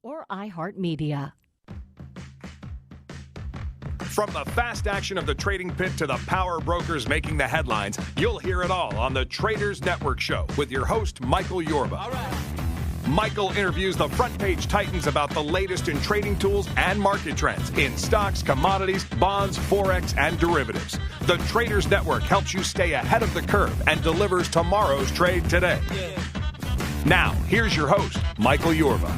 or iHeart Media. From the fast action of the trading pit to the power brokers making the headlines, you'll hear it all on the Traders Network Show with your host, Michael Yorba. All right. Michael interviews the front page titans about the latest in trading tools and market trends in stocks, commodities, bonds, forex, and derivatives. The Traders Network helps you stay ahead of the curve and delivers tomorrow's trade today. Now, here's your host, Michael Yorba.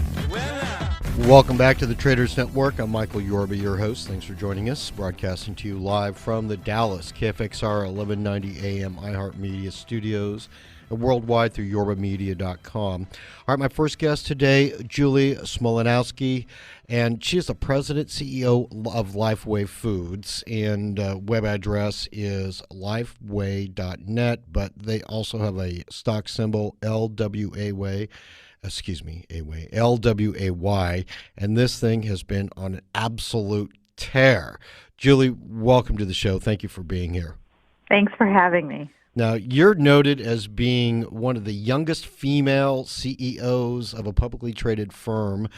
Welcome back to the Traders Network. I'm Michael Yorba, your host. Thanks for joining us. Broadcasting to you live from the Dallas KFXR 1190 AM iHeart Media studios and worldwide through yorbamedia.com. All right, my first guest today, Julie Smolyansky, and she is the president, CEO of Lifeway Foods, and web address is lifeway.net, but they also have a stock symbol, LWAY. LWAY, and this thing has been on an absolute tear. Julie, welcome to the show. Thank you for being here. Thanks for having me. Now, you're noted as being one of the youngest female CEOs of a publicly traded firm,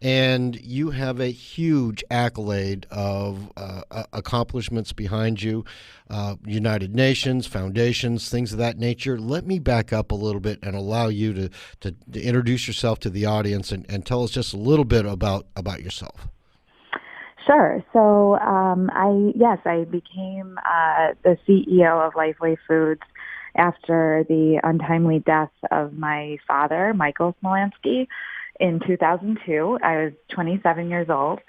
and you have a huge accolade of accomplishments behind you, United Nations, foundations, things of that nature. Let me back up a little bit and allow you to introduce yourself to the audience and tell us just a little bit about yourself. Sure. So I became the CEO of Lifeway Foods after the untimely death of my father, Michael Smolyansky, in 2002. I was 27 years old.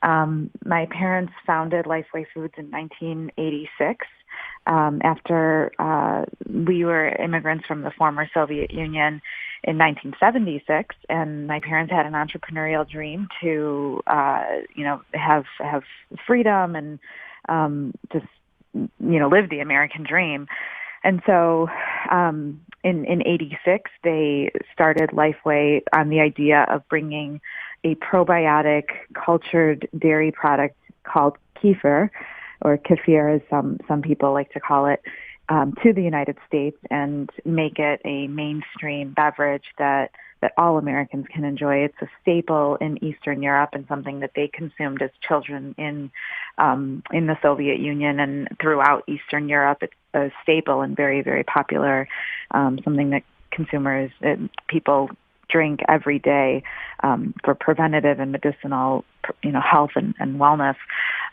My parents founded Lifeway Foods in 1986 after we were immigrants from the former Soviet Union in 1976, and my parents had an entrepreneurial dream to, have freedom and just, live the American dream. And so in 86, they started Lifeway on the idea of bringing a probiotic cultured dairy product called kefir, or kefir as some people like to call it, to the United States and make it a mainstream beverage that all Americans can enjoy. It's a staple in Eastern Europe and something that they consumed as children in the Soviet Union and throughout Eastern Europe. It's a staple and very, very popular, something that people drink every day for preventative and medicinal, health and wellness.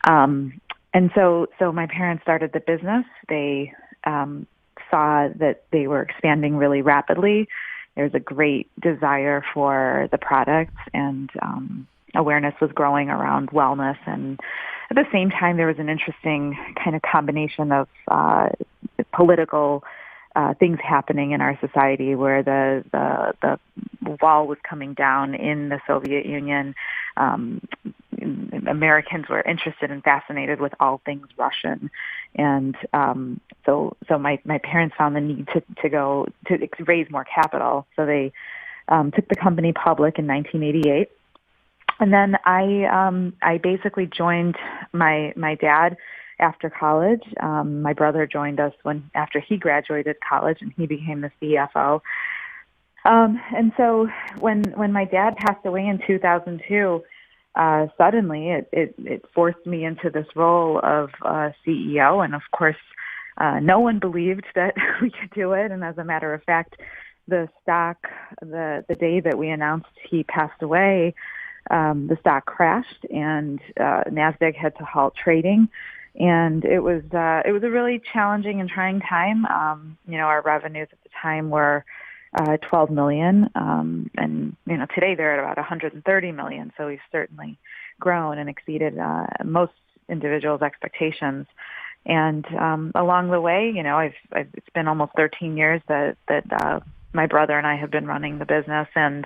And so my parents started the business. They saw that they were expanding really rapidly. There's a great desire for the products, and awareness was growing around wellness. And at the same time, there was an interesting kind of combination of political things happening in our society, where the wall was coming down in the Soviet Union. Americans were interested and fascinated with all things Russian, and so my parents found the need to raise more capital. So they took the company public in 1988, and then I basically joined my dad after college. My brother joined us after he graduated college, and he became the CFO. And so when my dad passed away in 2002. Suddenly, it forced me into this role of CEO, and of course, no one believed that we could do it. And as a matter of fact, the stock, the day that we announced he passed away, the stock crashed, and NASDAQ had to halt trading. And it was a really challenging and trying time. Our revenues at the time were $12 million, and today they're at about $130 million. So we've certainly grown and exceeded most individuals' expectations. And along the way, it's been almost 13 years that my brother and I have been running the business, and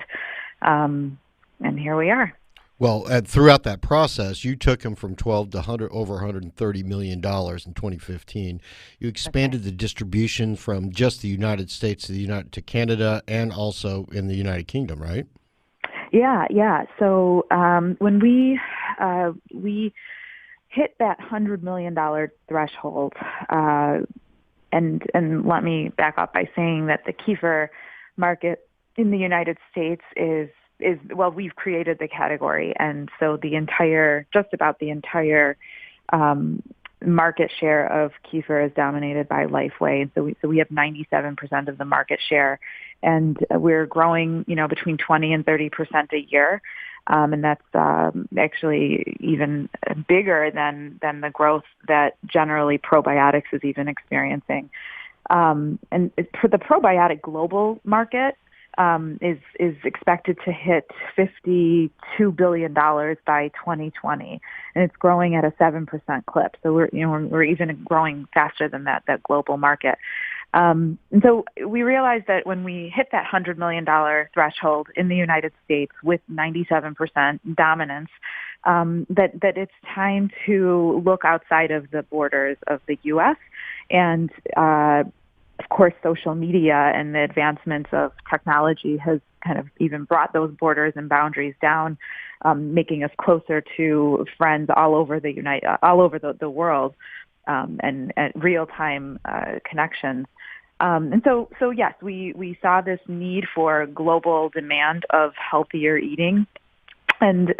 here we are. Well, throughout that process, you took him from 12 to over $130 million in 2015. You expanded the distribution from just the United States to Canada and also in the United Kingdom, right? Yeah. So when we hit that $100 million threshold, and let me back up by saying that the kefir market in the United States is we've created the category, and so just about the entire market share of kefir is dominated by Lifeway. So we have 97% of the market share, and we're growing, between 20 and 30% a year. And that's actually even bigger than the growth that generally probiotics is even experiencing. And for the probiotic global market, is expected to hit $52 billion by 2020, and it's growing at a 7% clip. So we're even growing faster than that global market. And so we realized that when we hit that $100 million threshold in the United States with 97% dominance, that it's time to look outside of the borders of the U.S. and of course, social media and the advancements of technology has kind of even brought those borders and boundaries down, making us closer to friends all over the world, and real-time connections. And so yes, we saw this need for global demand of healthier eating, and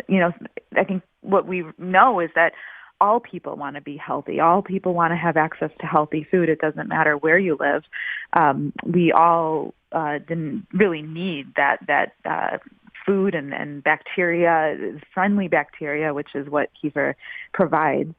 I think what we know is that all people want to be healthy. All people want to have access to healthy food. It doesn't matter where you live. We all didn't really need that food and bacteria, friendly bacteria, which is what kefir provides,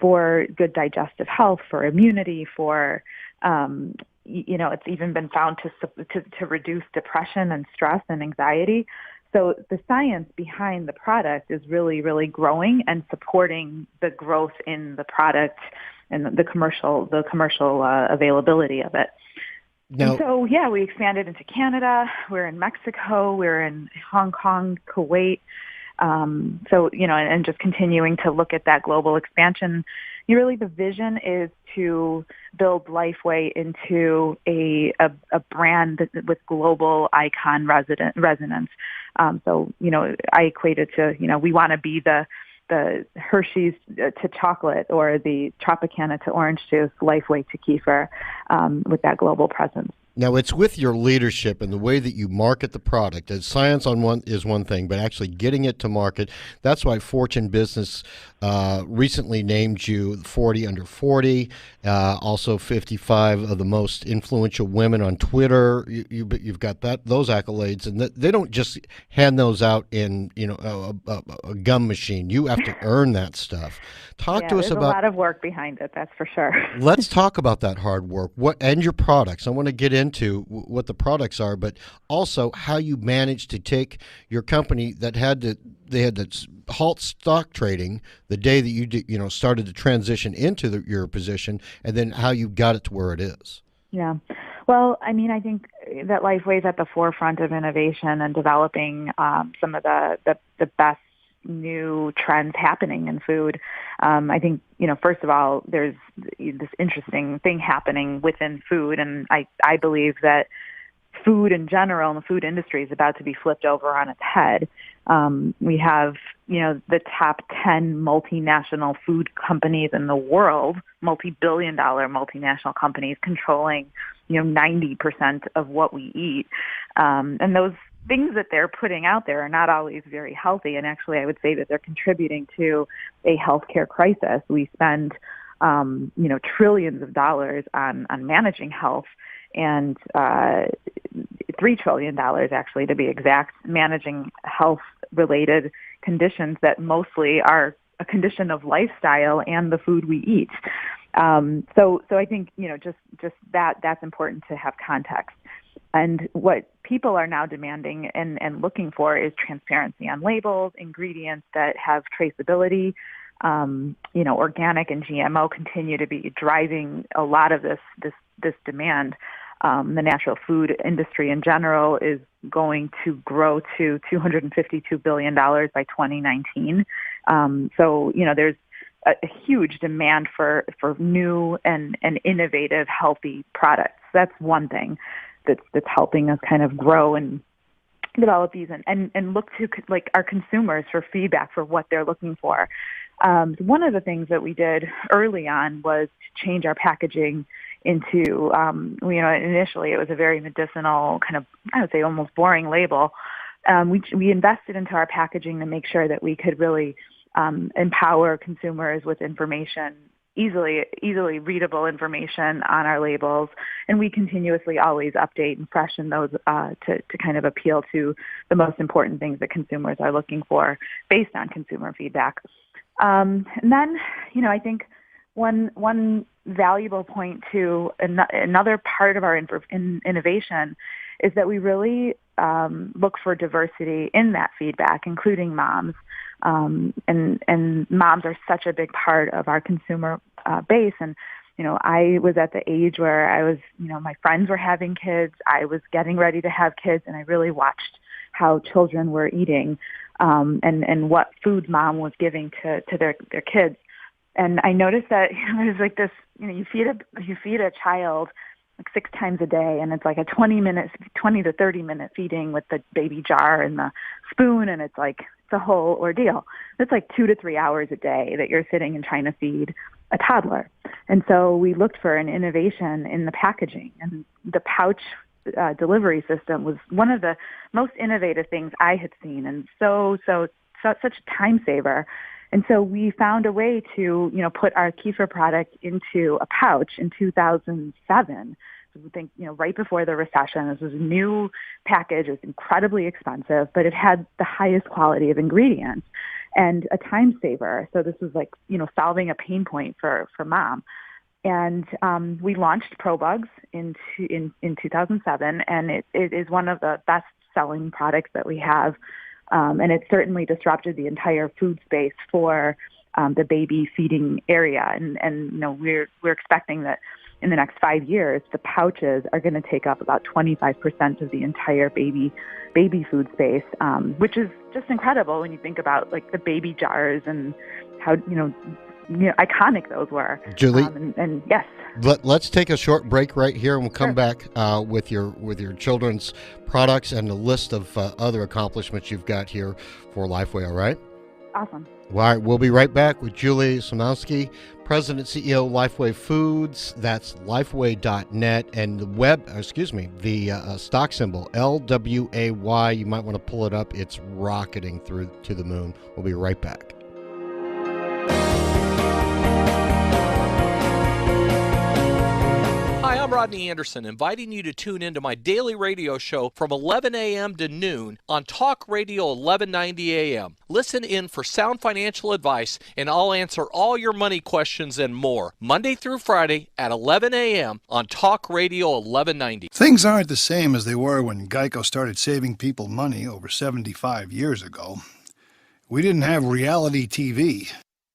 for good digestive health, for immunity, for it's even been found to reduce depression and stress and anxiety. So the science behind the product is really, really growing and supporting the growth in the product and the commercial availability of it. Now, and so, we expanded into Canada. We're in Mexico. We're in Hong Kong, Kuwait. And just continuing to look at that global expansion. Really, the vision is to build Lifeway into a brand with global icon resonance. I equate it to, we want to be the Hershey's to chocolate or the Tropicana to orange juice, Lifeway to kefir, with that global presence. Now, it's with your leadership and the way that you market the product. As science is one thing, but actually getting it to market. That's why Fortune Business recently named you 40 under 40, also 55 of the most influential women on Twitter. You've got those accolades, and they don't just hand those out in a gum machine. You have to earn that stuff. Talk to us about. There's a lot of work behind it, that's for sure. Let's talk about that hard work. And your products. I want to get into what the products are, but also how you managed to take your company that had to halt stock trading the day that you started to transition into your position, and then how you got it to where it is. Yeah. Well, I think that Lifeway is at the forefront of innovation and developing some of the best new trends happening in food. I think, first of all, there's this interesting thing happening within food, and I believe that food in general and the food industry is about to be flipped over on its head. We have, the top 10 multinational food companies in the world, multi-billion-dollar multinational companies controlling, 90% of what we eat. And those things that they're putting out there are not always very healthy. And actually, I would say that they're contributing to a healthcare crisis. We spend, trillions of dollars on managing health, and $3 trillion, actually, to be exact, managing health-related conditions that mostly are a condition of lifestyle and the food we eat. So I think, just that's important to have context. And what people are now demanding and looking for is transparency on labels, ingredients that have traceability. Organic and GMO continue to be driving a lot of this demand. The natural food industry in general is going to grow to $252 billion by 2019. There's a huge demand for new and innovative, healthy products. That's one thing that's helping us kind of grow and develop these and look to our consumers for feedback for what they're looking for. One of the things that we did early on was to change our packaging into, initially it was a very medicinal kind of, I would say almost boring label. we invested into our packaging to make sure that we could really empower consumers with information, easily readable information on our labels, and we continuously always update and freshen those to kind of appeal to the most important things that consumers are looking for based on consumer feedback. And then, I think one valuable point to another part of our innovation is that we really look for diversity in that feedback, including moms. And moms are such a big part of our consumer base. And, I was at the age where I was, my friends were having kids. I was getting ready to have kids, and I really watched how children were eating and what food mom was giving to their kids. And I noticed that it was like this, you feed a child like 6 times a day, and it's like a 20 to 30 minute feeding with the baby jar and the spoon, and it's a whole ordeal. It's like 2 to 3 hours a day that you're sitting and trying to feed a toddler. And so we looked for an innovation in the packaging, and the pouch delivery system was one of the most innovative things I had seen, and such a time saver. And so we found a way to, put our kefir product into a pouch in 2007. So we think, right before the recession. This was a new package. It was incredibly expensive, but it had the highest quality of ingredients and a time saver. So this was solving a pain point for mom. And we launched ProBugs in 2007, and it is one of the best-selling products that we have. And it certainly disrupted the entire food space for the baby feeding area. And we're expecting that in the next 5 years, the pouches are going to take up about 25% of the entire baby food space, which is just incredible when you think about the baby jars and how iconic those were. Julie, and yes. Let's take a short break right here, and we'll come back with your children's products and a list of other accomplishments you've got here for Lifeway. All right? Awesome. All right, we'll be right back with Julie Smolyansky, President CEO Lifeway Foods. That's lifeway.net, and the stock symbol LWAY. You might want to pull it up. It's rocketing through to the moon. We'll be right back. I'm Rodney Anderson, inviting you to tune into my daily radio show from 11 a.m. to noon on Talk Radio 1190 a.m. Listen in for sound financial advice, and I'll answer all your money questions and more, Monday through Friday at 11 a.m. on Talk Radio 1190. Things aren't the same as they were when Geico started saving people money over 75 years ago. We didn't have reality TV.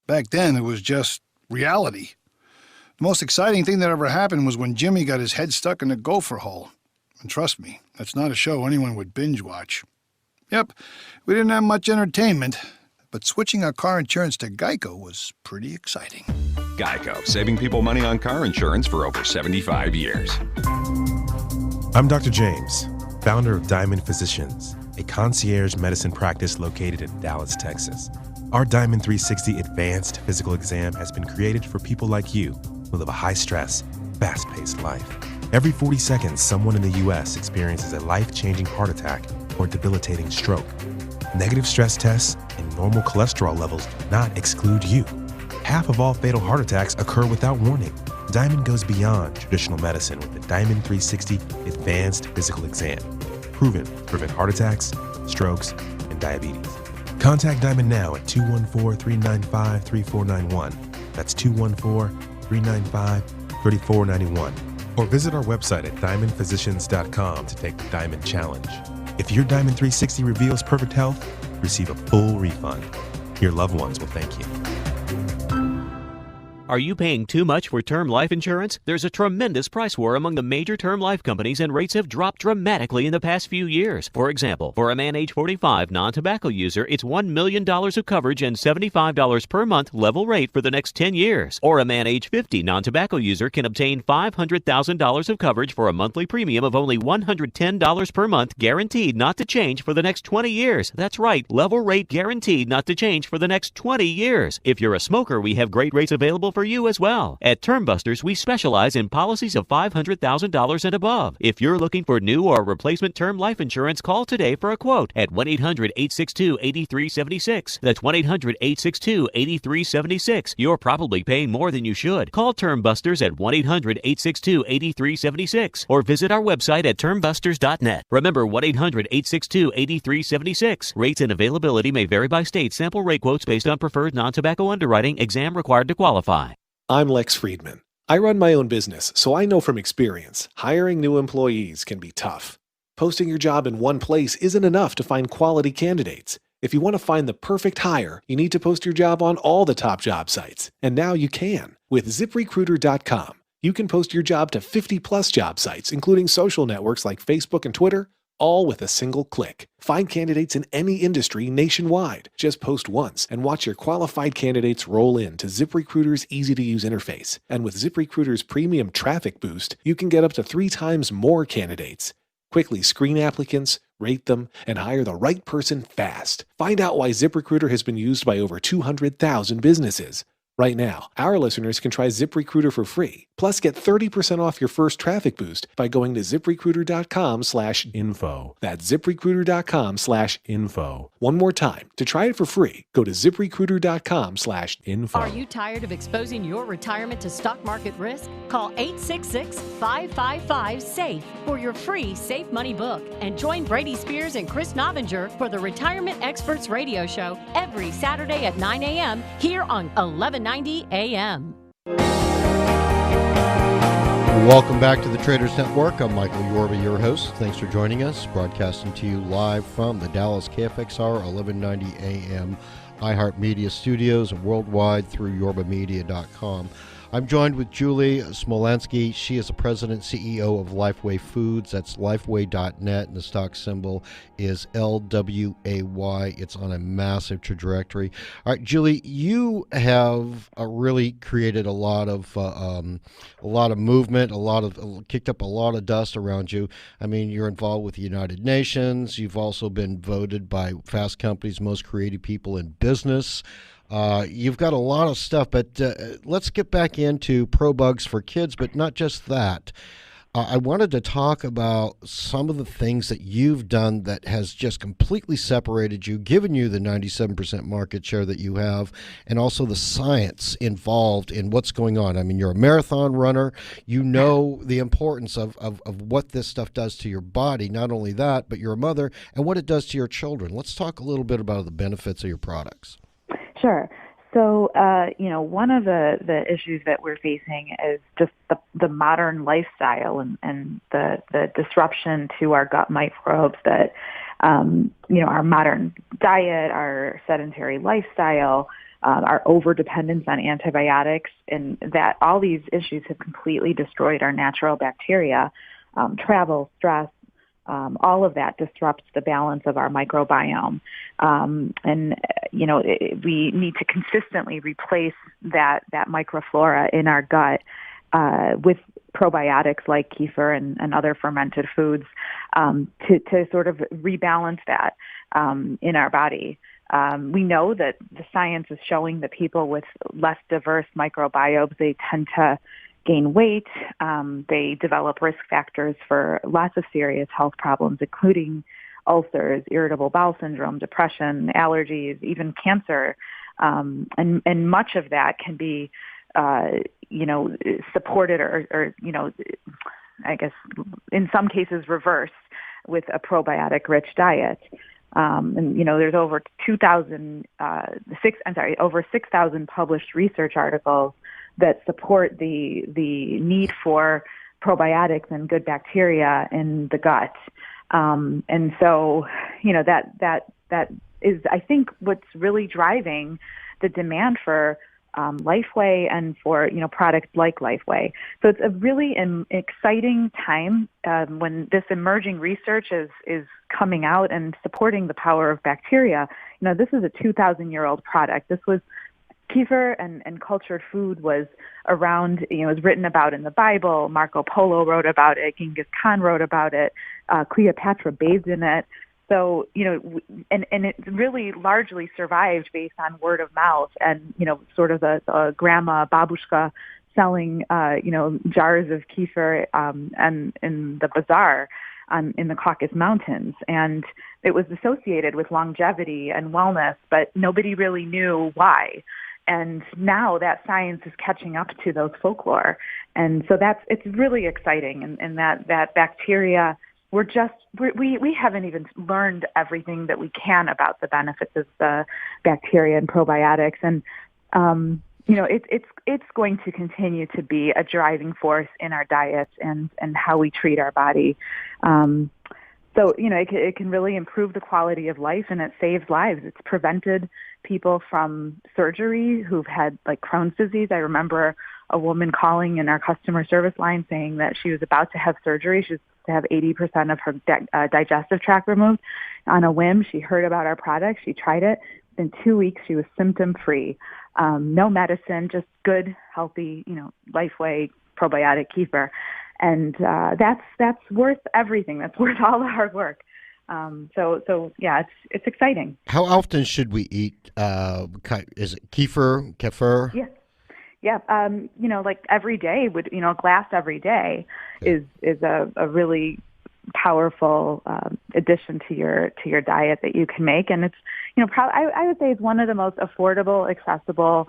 Back then, it was just reality. The most exciting thing that ever happened was when Jimmy got his head stuck in a gopher hole. And trust me, that's not a show anyone would binge watch. Yep, we didn't have much entertainment, but switching our car insurance to Geico was pretty exciting. Geico, saving people money on car insurance for over 75 years. I'm Dr. James, founder of Diamond Physicians, a concierge medicine practice located in Dallas, Texas. Our Diamond 360 Advanced Physical Exam has been created for people like you who live a high-stress, fast-paced life. Every 40 seconds, someone in the U.S. experiences a life-changing heart attack or debilitating stroke. Negative stress tests and normal cholesterol levels do not exclude you. Half of all fatal heart attacks occur without warning. Diamond goes beyond traditional medicine with the Diamond 360 Advanced Physical Exam. Proven to prevent heart attacks, strokes, and diabetes. Contact Diamond now at 214-395-3491. That's 214-395-3491. Or visit our website at diamondphysicians.com to take the Diamond Challenge. If your Diamond 360 reveals perfect health, receive a full refund. Your loved ones will thank you. Are you paying too much for term life insurance? There's a tremendous price war among the major term life companies, and rates have dropped dramatically in the past few years. For example, for a man age 45 non-tobacco user, it's $1 million of coverage and $75 per month level rate for the next 10 years. Or a man age 50 non-tobacco user can obtain $500,000 of coverage for a monthly premium of only $110 per month, guaranteed not to change for the next 20 years. That's right, level rate guaranteed not to change for the next 20 years. If you're a smoker, we have great rates available for for you as well. At TermBusters, we specialize in policies of $500,000 and above. If you're looking for new or replacement term life insurance, call today for a quote at 1-800-862-8376. That's 1-800-862-8376. You're probably paying more than you should. Call TermBusters at 1-800-862-8376 or visit our website at termbusters.net. Remember 1-800-862-8376. Rates and availability may vary by state. Sample rate quotes based on preferred non-tobacco underwriting. Exam required to qualify. I'm Lex Friedman. I run my own business, so I know from experience, hiring new employees can be tough. Posting your job in one place isn't enough to find quality candidates. If you want to find the perfect hire, you need to post your job on all the top job sites. And now you can. With ZipRecruiter.com, you can post your job to 50-plus job sites, including social networks like Facebook and Twitter, all with a single click. Find candidates in any industry nationwide. Just post once and watch your qualified candidates roll in to ZipRecruiter's easy-to-use interface. And with ZipRecruiter's premium traffic boost, you can get up to 3 times more candidates. Quickly screen applicants, rate them, and hire the right person fast. Find out why ZipRecruiter has been used by over 200,000 businesses. Right now, our listeners can try ZipRecruiter for free. Plus, get 30% off your first traffic boost by going to ZipRecruiter.com/info. That's ZipRecruiter.com/info. One more time. To try it for free, go to ZipRecruiter.com/info. Are you tired of exposing your retirement to stock market risk? Call 866-555-SAFE for your free Safe Money book and join Brady Spears and Chris Novinger for the Retirement Experts Radio Show every Saturday at 9 a.m. here on 1190 a.m. Welcome back to the Traders Network. I'm Michael Yorba, your host. Thanks for joining us. Broadcasting to you live from the Dallas KFXR 1190 AM iHeart Media Studios and worldwide through yorbamedia.com. I'm joined with Julie Smolyansky. She is the president CEO of Lifeway Foods. That's lifeway.net, and the stock symbol is LWAY. It's on a massive trajectory. All right, Julie, you have really created a lot of movement, kicked up a lot of dust around you. I mean, you're involved with the United Nations. You've also been voted by Fast Company's most creative people in business. You've got a lot of stuff, but let's get back into ProBugs for kids, but not just that. I wanted to talk about some of the things that you've done that has just completely separated you, given you the 97% market share that you have, and also the science involved in what's going on. I mean, you're a marathon runner. You know the importance of what this stuff does to your body. Not only that, but you're a mother, and what it does to your children. Let's talk a little bit about the benefits of your products. Sure. So, one of the issues that we're facing is just the modern lifestyle and the disruption to our gut microbes that, our modern diet, our sedentary lifestyle, our overdependence on antibiotics, and that all these issues have completely destroyed our natural bacteria, travel, stress, all of that disrupts the balance of our microbiome. We need to consistently replace that microflora in our gut with probiotics like kefir and other fermented foods to sort of rebalance that in our body. We know that the science is showing that people with less diverse microbiomes, they tend to gain weight, they develop risk factors for lots of serious health problems, including ulcers, irritable bowel syndrome, depression, allergies, even cancer. And much of that can be, supported or, I guess in some cases reversed with a probiotic-rich diet. There's over 6,000 published research articles that support the need for probiotics and good bacteria in the gut. And so, that is, I think, what's really driving the demand for Lifeway and for, products like Lifeway. So it's a really exciting time when this emerging research is coming out and supporting the power of bacteria. This is a 2,000-year-old product. This was kefir and cultured food was around, it was written about in the Bible. Marco Polo wrote about it. Genghis Khan wrote about it. Cleopatra bathed in it. So, and it really largely survived based on word of mouth and, sort of the grandma, babushka selling, jars of kefir and in the bazaar in the Caucasus Mountains. And it was associated with longevity and wellness, but nobody really knew why. And now that science is catching up to those folklore. And so it's really exciting. And that bacteria, we haven't even learned everything that we can about the benefits of the bacteria and probiotics. And, it's going to continue to be a driving force in our diets and how we treat our body. So, it can really improve the quality of life, and it saves lives. It's prevented people from surgery who've had like Crohn's disease. I remember a woman calling in our customer service line saying that she was about to have surgery. She was to have 80% of her digestive tract removed on a whim. She heard about our product. She tried it. In 2 weeks, she was symptom-free. No medicine, just good, healthy, Lifeway probiotic kefir. And that's worth everything. That's worth all the hard work. So yeah, it's exciting. How often should we eat? Is it kefir? Yeah. Yeah. Like every day would, a glass every day is a really powerful addition to your diet that you can make. And it's, I would say it's one of the most affordable, accessible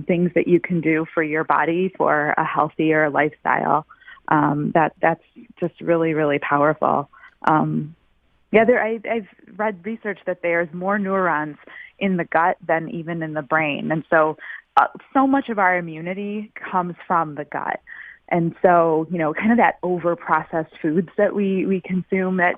things that you can do for your body for a healthier lifestyle. That's just really, really powerful. I've read research that there's more neurons in the gut than even in the brain. And so much of our immunity comes from the gut. And so, kind of that over-processed foods that we consume, it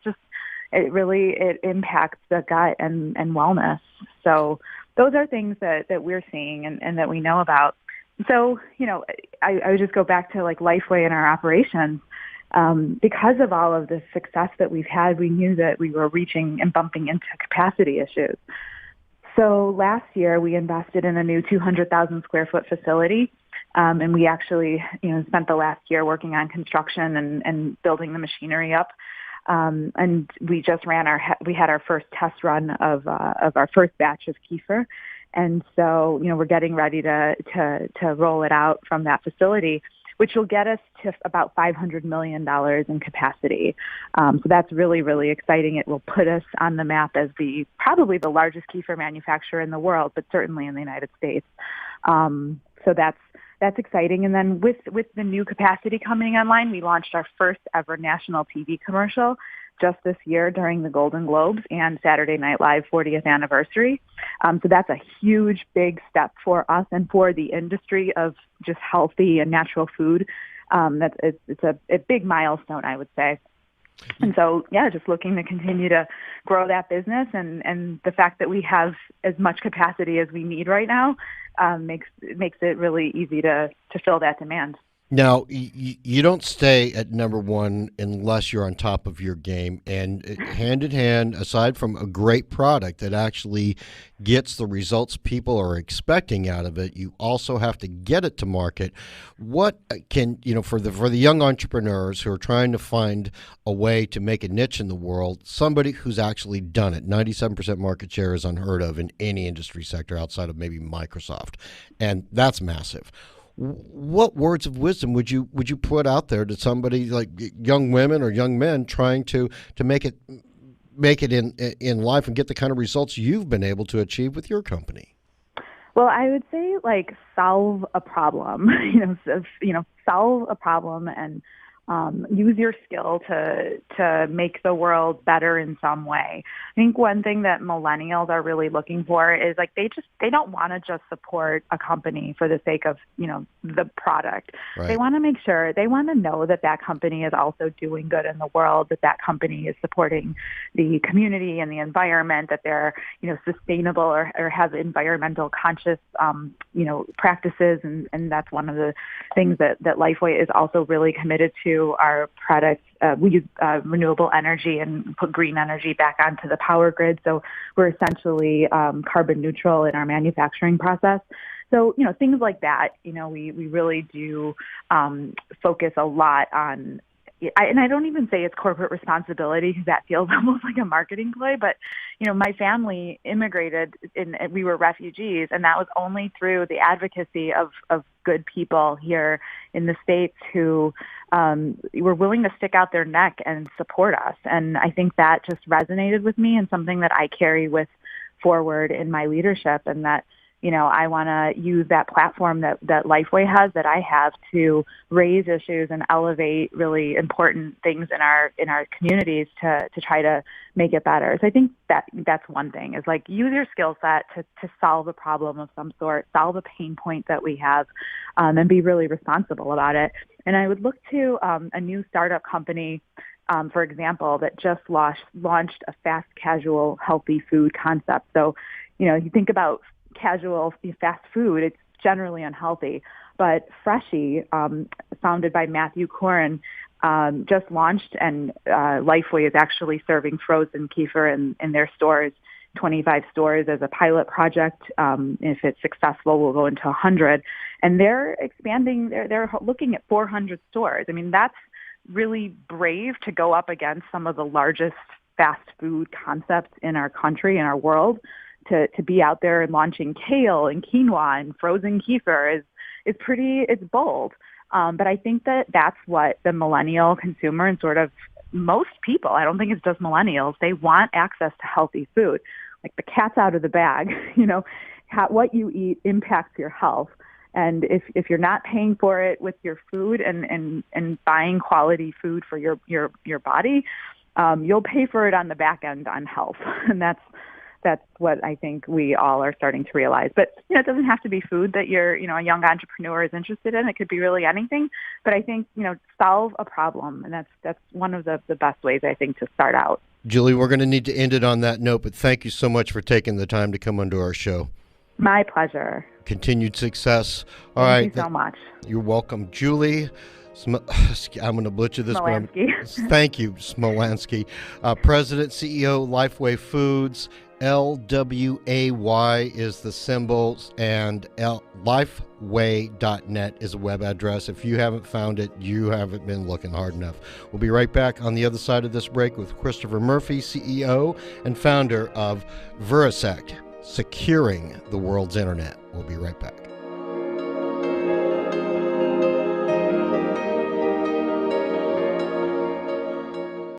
impacts the gut and wellness. So those are things that we're seeing and that we know about. So, I would just go back to like Lifeway in our operations. Because of all of the success that we've had, we knew that we were reaching and bumping into capacity issues. So last year we invested in a new 200,000 square foot facility. And we actually, spent the last year working on construction and building the machinery up. And we just we had our first test run of our first batch of kefir. And so, we're getting ready to roll it out from that facility, which will get us to about $500 million in capacity. So that's really, really exciting. It will put us on the map as probably the largest kefir manufacturer in the world, but certainly in the United States. So that's exciting. And then with the new capacity coming online, we launched our first ever national TV commercial just this year during the Golden Globes and Saturday Night Live 40th anniversary. So that's a huge, big step for us and for the industry of just healthy and natural food. It's a big milestone, I would say. And so, just looking to continue to grow that business and the fact that we have as much capacity as we need right now makes it really easy to fill that demand. Now, you don't stay at number one unless you're on top of your game. And hand in hand, aside from a great product that actually gets the results people are expecting out of it, you also have to get it to market. What can, for the young entrepreneurs who are trying to find a way to make a niche in the world, somebody who's actually done it, 97% market share is unheard of in any industry sector outside of maybe Microsoft. And that's massive. What words of wisdom would you put out there to somebody like young women or young men trying to make it in life and get the kind of results you've been able to achieve with your company? Well, I would say solve a problem, solve a problem and use your skill to make the world better in some way. I think one thing that millennials are really looking for is they don't want to just support a company for the sake of, the product. Right. They want to make sure, they want to know that company is also doing good in the world, that company is supporting the community and the environment, that they're, sustainable or have environmental conscious, practices. And that's one of the things that Lifeway is also really committed to. Our products, we use renewable energy and put green energy back onto the power grid. So we're essentially carbon neutral in our manufacturing process. So, things like that, we really do focus a lot on and I don't even say it's corporate responsibility because that feels almost like a marketing play, but, my family immigrated and we were refugees, and that was only through the advocacy of good people here in the States who were willing to stick out their neck and support us. And I think that just resonated with me and something that I carry forward in my leadership, and that, I want to use that platform that Lifeway has, that I have, to raise issues and elevate really important things in our communities to try to make it better. So I think that's one thing, is like, use your skill set to solve a problem of some sort, solve a pain point that we have, and be really responsible about it. And I would look to a new startup company, for example, that just launched a fast casual healthy food concept. So, you think about casual fast food, it's generally unhealthy. But Freshie, founded by Matthew Koren, just launched, and Lifeway is actually serving frozen kefir in their stores, 25 stores as a pilot project. If it's successful, we'll go into 100. And they're expanding, they're looking at 400 stores. I mean, that's really brave to go up against some of the largest fast food concepts in our country, in our world. To be out there and launching kale and quinoa and frozen kefir it's bold. But I think that's what the millennial consumer and sort of most people, I don't think it's just millennials, they want access to healthy food. Like, the cat's out of the bag, what you eat impacts your health. And if you're not paying for it with your food and buying quality food for your body, you'll pay for it on the back end on health. And that's what I think we all are starting to realize. But, it doesn't have to be food that a young entrepreneur is interested in. It could be really anything. But I think, solve a problem. And that's one of the best ways, I think, to start out. Julie, we're going to need to end it on that note, but thank you so much for taking the time to come onto our show. My pleasure. Continued success. All right. Thank you so much. You're welcome. Julie, I'm going to butcher this. Smolyansky. Thank you, Smolyansky. President, CEO, Lifeway Foods. LWAY is the symbols, and lifeway.net is a web address. If you haven't found it, you haven't been looking hard enough. We'll be right back on the other side of this break with Christopher Murphy, CEO and founder of Verasect, securing the world's internet. We'll be right back.